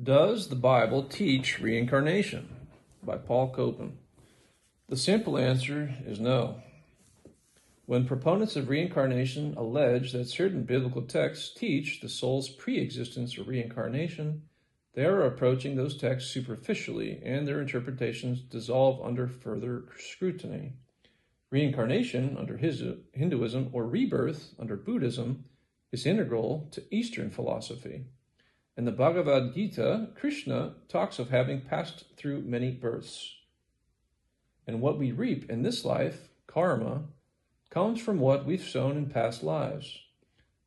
Does the Bible teach reincarnation? By Paul Copan. The simple answer is no. When proponents of reincarnation allege that certain biblical texts teach the soul's pre-existence or reincarnation, they are approaching those texts superficially, and their interpretations dissolve under further scrutiny. Reincarnation under Hinduism or rebirth under Buddhism is integral to Eastern philosophy. In the Bhagavad Gita, Krishna talks of having passed through many births. And what we reap in this life, karma, comes from what we've sown in past lives.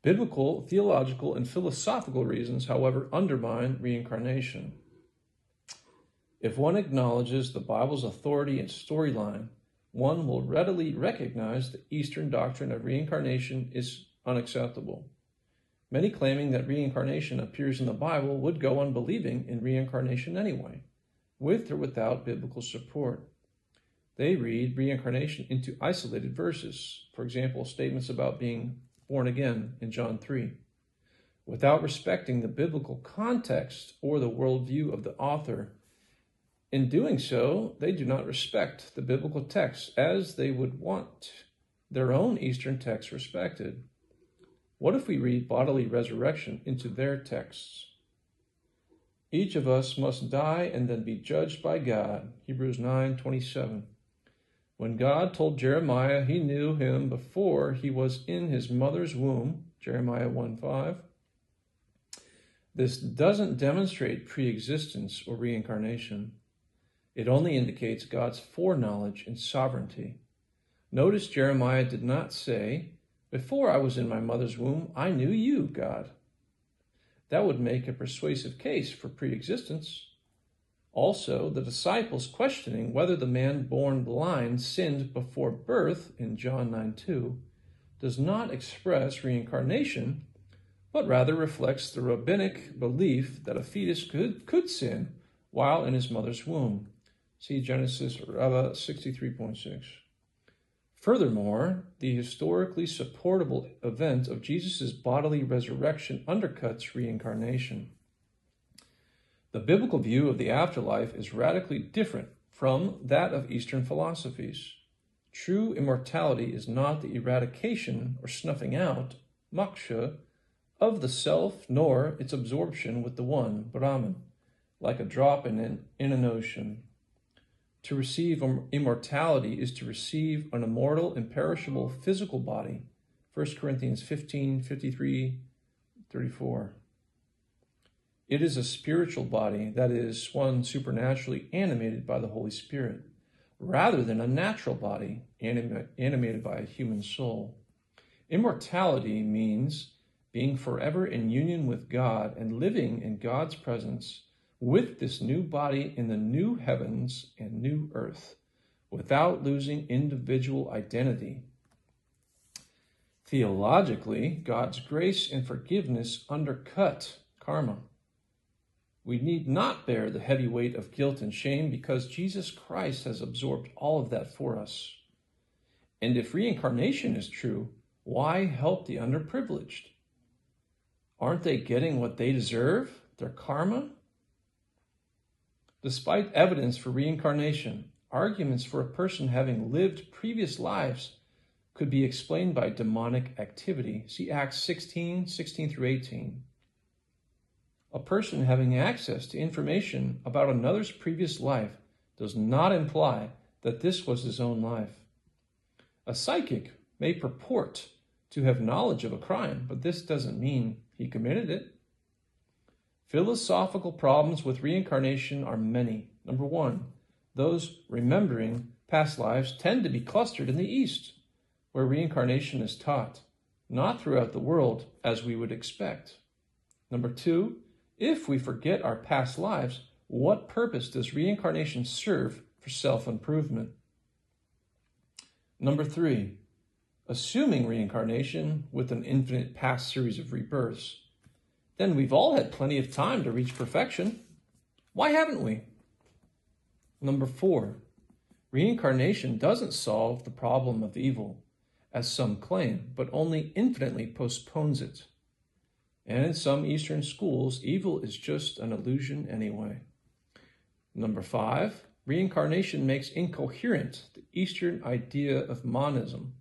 Biblical, theological, and philosophical reasons, however, undermine reincarnation. If one acknowledges the Bible's authority and storyline, one will readily recognize the Eastern doctrine of reincarnation is unacceptable. Many claiming that reincarnation appears in the Bible would go on believing in reincarnation anyway, with or without biblical support. They read reincarnation into isolated verses, for example, statements about being born again in John 3, without respecting the biblical context or the worldview of the author. In doing so, they do not respect the biblical text as they would want their own Eastern texts respected. What if we read bodily resurrection into their texts? Each of us must die and then be judged by God, Hebrews 9:27. When God told Jeremiah he knew him before he was in his mother's womb, Jeremiah 1:5, this doesn't demonstrate pre-existence or reincarnation. It only indicates God's foreknowledge and sovereignty. Notice Jeremiah did not say, "Before I was in my mother's womb, I knew you, God." That would make a persuasive case for pre-existence. Also, the disciples questioning whether the man born blind sinned before birth in John 9:2 does not express reincarnation, but rather reflects the rabbinic belief that a fetus could sin while in his mother's womb. See Genesis Rabbah 63.6. Furthermore, the historically supportable event of Jesus' bodily resurrection undercuts reincarnation. The biblical view of the afterlife is radically different from that of Eastern philosophies. True immortality is not the eradication or snuffing out, moksha, of the self, nor its absorption with the one, Brahman, like a drop in an ocean. To receive immortality is to receive an immortal, imperishable physical body. 1 Corinthians 15:53-34. It is a spiritual body, that is, one supernaturally animated by the Holy Spirit, rather than a natural body animated by a human soul. Immortality means being forever in union with God and living in God's presence with this new body in the new heavens and new earth, without losing individual identity. Theologically, God's grace and forgiveness undercut karma. We need not bear the heavy weight of guilt and shame because Jesus Christ has absorbed all of that for us. And if reincarnation is true, why help the underprivileged? Aren't they getting what they deserve, their karma? Despite evidence for reincarnation, arguments for a person having lived previous lives could be explained by demonic activity. See Acts 16:16-18. A person having access to information about another's previous life does not imply that this was his own life. A psychic may purport to have knowledge of a crime, but this doesn't mean he committed it. Philosophical problems with reincarnation are many. Number one, those remembering past lives tend to be clustered in the East, where reincarnation is taught, not throughout the world as we would expect. Number two, if we forget our past lives, what purpose does reincarnation serve for self-improvement? Number three, assuming reincarnation with an infinite past series of rebirths, then we've all had plenty of time to reach perfection. Why haven't we? Number four, reincarnation doesn't solve the problem of evil, as some claim, but only infinitely postpones it. And in some Eastern schools, evil is just an illusion anyway. Number 5, reincarnation makes incoherent the Eastern idea of monism,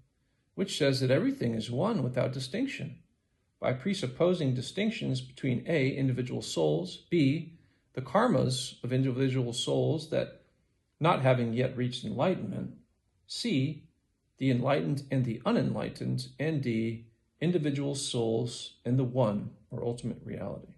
which says that everything is one without distinction, by presupposing distinctions between A, individual souls, B, the karmas of individual souls that not having yet reached enlightenment, C, the enlightened and the unenlightened, and D, individual souls and the one or ultimate reality.